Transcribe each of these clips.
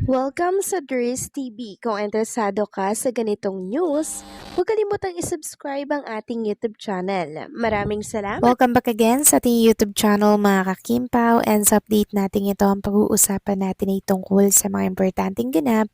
Welcome sa Dries TV. Kung interesado ka sa ganitong news, huwag kalimutang isubscribe ang ating YouTube channel. Maraming salamat! Welcome back again sa ating YouTube channel mga kakimpaw, and sa update natin ito ang pag-uusapan natin ay tungkol sa mga importanteng ganap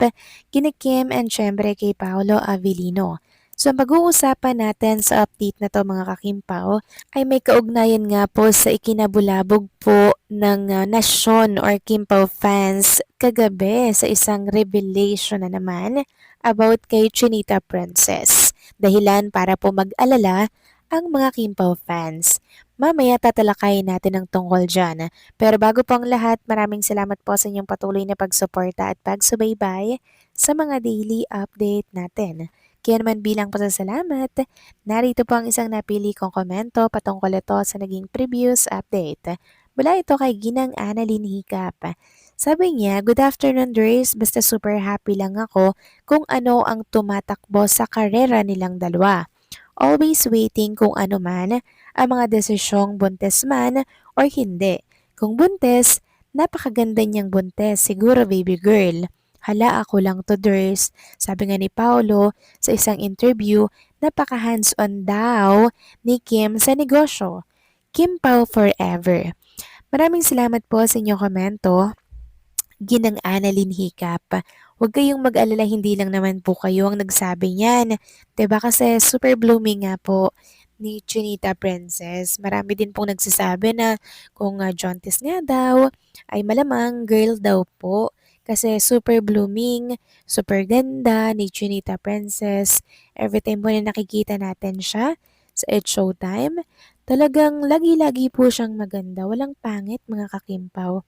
kina Kim and syempre kay Paolo Avellino. So ang pag-uusapan natin sa update na to mga kakimpaw ay may kaugnayan nga po sa ikinabulabog po ng nasyon or Kimpaw fans kagabi sa isang revelation na naman about kay Chinita Princess. Dahilan para po mag-alala ang mga Kimpaw fans. Mamaya tatalakayin natin ang tungkol dyan. Pero bago po ang lahat, maraming salamat po sa inyong patuloy na pagsuporta at pagsubaybay sa mga daily update natin. Kaya naman bilang pasasalamat, narito po ang isang napili kong komento patungkol ito sa naging previous update. Mula ito kay Ginang Annalyn Hicap. Sabi niya, "Good afternoon, Grace. Basta super happy lang ako kung ano ang tumatakbo sa karera nilang dalawa. Always waiting kung ano man ang mga desisyong buntes man or hindi. Kung buntes, napakaganda niyang buntes, siguro baby girl. Hala ako lang to Ders." Sabi nga ni Paolo sa isang interview, napaka hands-on daw ni Kim sa negosyo. Kim Pao forever. Maraming salamat po sa inyong komento. Ginang Annalyn Hicap. Huwag kayong mag-alala, hindi lang naman po kayo ang nagsabi niyan. 'Di ba kasi super blooming nga po ni Chinita Princess. Marami din pong nagsasabi na kung jaundice nga daw, ay malamang girl daw po. Kasi super blooming, super ganda ni Chinita Princess. Every time po na nakikita natin siya sa It's Showtime, talagang lagi-lagi po siyang maganda. Walang pangit mga kakimpaw,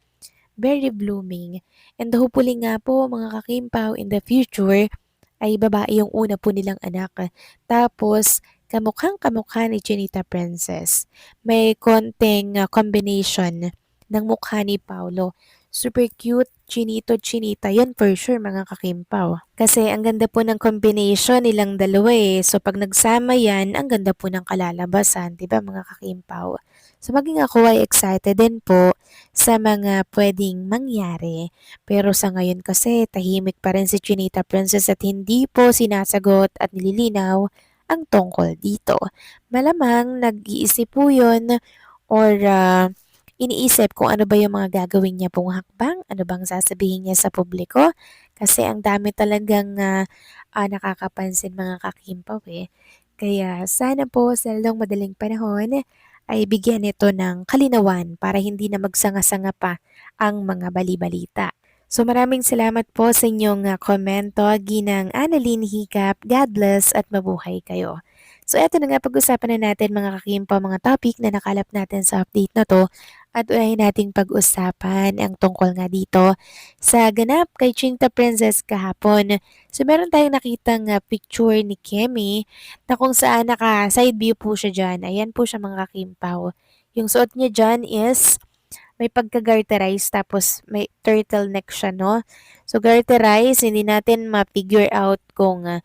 very blooming. And hopefully nga po mga kakimpaw in the future ay babae yung una po nilang anak. Tapos kamukhang kamukha ni Chinita Princess. May konting combination ng mukha ni Paolo. Super cute, chinito, chinita. Yan for sure mga kakimpaw. Kasi ang ganda po ng combination nilang dalawa eh. So pag nagsama yan, ang ganda po ng kalalabasan. Diba mga kakimpaw? So maging ako ay excited din po sa mga pwedeng mangyari. Pero sa ngayon kasi tahimik pa rin si Chinita Princess at hindi po sinasagot at nililinaw ang tungkol dito. Malamang nag-iisip po yun or iniisip kung ano ba yung mga gagawin niya pong hakbang, ano bang sasabihin niya sa publiko. Kasi ang dami talagang nakakapansin mga kakimpaw eh. Kaya sana po sa lalong madaling panahon ay bigyan nito ng kalinawan para hindi na magsanga-sanga pa ang mga bali-balita. So maraming salamat po sa inyong komento, Ginang Annalyn Hicap. God bless at mabuhay kayo. So eto na nga, pag-usapan na natin mga kakimpa, mga topic na nakalap natin sa update na to. At unahin nating pag-usapan ang tungkol nga dito sa ganap kay Chinta Princess kahapon. So meron tayong nakitang picture ni Kemi na kung saan naka-side view po siya dyan. Ayan po siya mga kakimpaw. Yung suot niya dyan is may pagka-garterize tapos may turtleneck siya, no? So garterize, hindi natin ma-figure out kung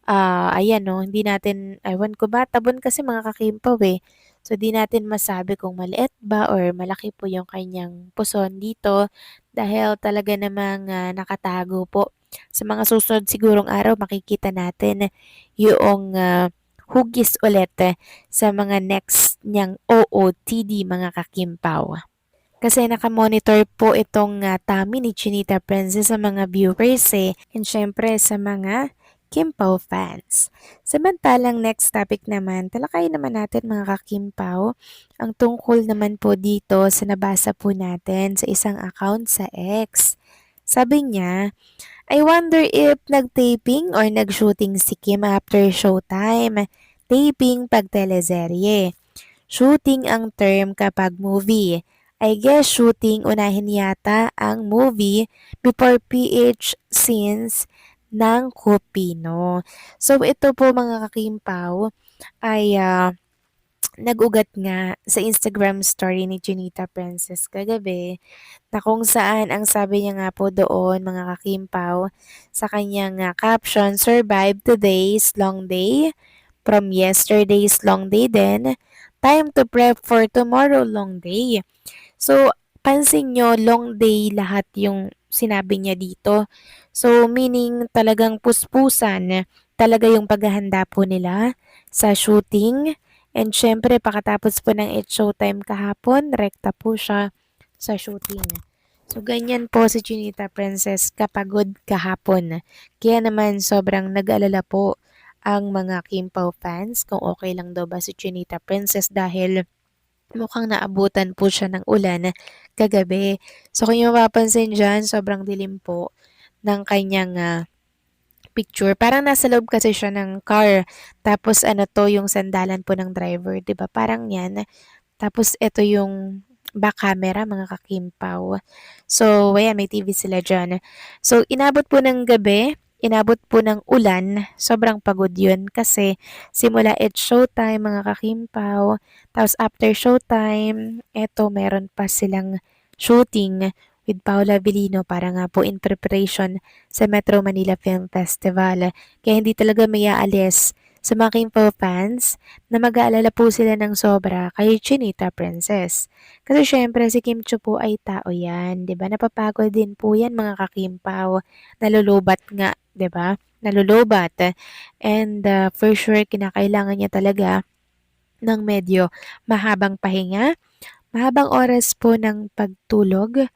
ayan 'no, hindi natin ewan ko ba, tabon kasi mga kakimpaw, eh. So, di natin masabi kung maliit ba or malaki po yung kanyang puson dito dahil talaga namang nakatago po. Sa mga susunod sigurong araw makikita natin yung hugis ulit sa mga next niyang OOTD mga kakimpaw. Kasi naka-monitor po itong tummy ni Chinita Princess sa mga viewers eh. And syempre sa mga Kimpaw fans. Samantalang next topic naman, talakayin naman natin mga kakimpaw, ang tungkol naman po dito sa nabasa po natin sa isang account sa X. Sabi niya, "I wonder if nag-taping or nag-shooting si Kim after showtime. Taping pag teleserye. Shooting ang term kapag movie. I guess shooting unahin yata ang movie before PH scenes ng Kupino." So ito po mga kakimpaw ay nag-ugat nga sa Instagram story ni Junita Princess kagabi na kung saan ang sabi niya nga po doon mga kakimpaw sa kanyang caption, "Survive today's long day from yesterday's long day then. Time to prep for tomorrow long day." So, pansin nyo, long day lahat yung sinabi niya dito. So, meaning talagang puspusan talaga yung paghahanda po nila sa shooting. And syempre, pakatapos po ng It's Showtime kahapon, rekta po siya sa shooting. So, ganyan po si Chinita Princess kapagod kahapon. Kaya naman sobrang nag-alala po ang mga Kim Pao fans kung okay lang daw ba si Chinita Princess dahil mukhang naabutan po siya ng ulan kagabi. So, kung yung mapapansin dyan, sobrang dilim po ng kanyang picture. Parang nasa loob kasi siya ng car. Tapos ano to, yung sandalan po ng driver, 'di ba? Parang 'yan. Tapos ito yung back camera, mga kakimpaw. So, ayan, may TV sila dyan. So, inabot po ng gabi, inabot po ng ulan, sobrang pagod yun kasi simula It's Showtime, mga kakimpaw. Tapos after Showtime, eto, meron pa silang shooting with Paula Avellino para nga po in preparation sa Metro Manila Film Festival. Kaya hindi talaga may aalis sa mga Kimpaw fans na mag-aalala po sila ng sobra kay Chinita Princess. Kasi syempre si Kim Chiu po ay tao yan, 'di ba? Napapagod din po yan mga kakimpaw. Nalulubat nga, 'di ba? Nalulubat. And for sure kinakailangan niya talaga ng medyo mahabang pahinga, mahabang oras po ng pagtulog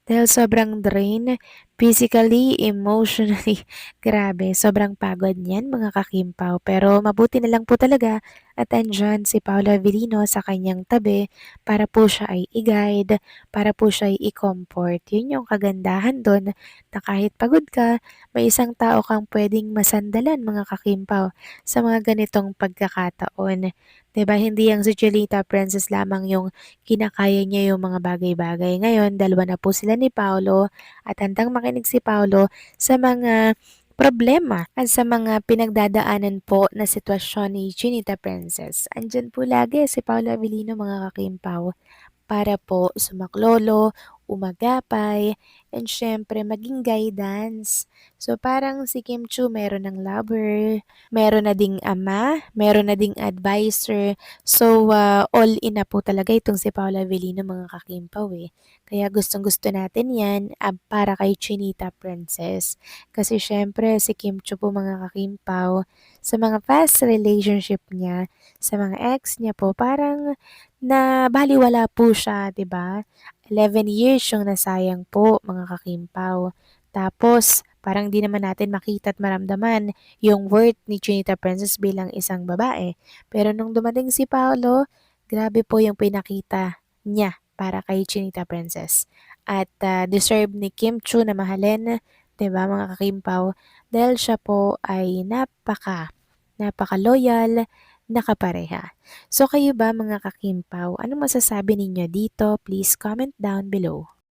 dahil sobrang drain, physically, emotionally, grabe, sobrang pagod niyan mga kakimpaw. Pero mabuti na lang po talaga at andyan si Paula Avellino sa kanyang tabi para po siya ay i-guide, para po siya ay i-comfort. Yun yung kagandahan doon na kahit pagod ka, may isang tao kang pwedeng masandalan mga kakimpaw sa mga ganitong pagkakataon. 'Di ba hindi yang si Chelita Princess lamang yung kinakaya niya yung mga bagay-bagay. Ngayon, dalawa na po sila ni Paolo at handang makinig si Paolo sa mga problema at sa mga pinagdadaanan po na sitwasyon ni Chinita Princess. Andyan po lagi si Paolo Avellino mga kakimpaw para po sumaklolo, umagapay, and syempre maging guidance. So parang si Kim Chu meron ng lover, meron na ding ama, meron na ding advisor. So all in na po talaga itong si Paula Avellino mga kakimpaw eh. Kaya gustong gusto natin yan para kay Chinita Princess. Kasi syempre si Kim Chu po mga kakimpaw sa mga past relationship niya, sa mga ex niya po, parang na baliwala po siya, 'di ba? 11 years yung nasayang po, mga kakimpaw. Tapos, parang di naman natin makita at maramdaman yung worth ni Chinita Princess bilang isang babae. Pero nung dumating si Paolo, grabe po yung pinakita niya para kay Chinita Princess. At deserve ni Kim Chu na mahalin, 'di ba mga kakimpaw? Dahil siya po ay napaka loyal, nakapareha. So kayo ba mga kakimpaw, ano masasabi ninyo dito? Please comment down below.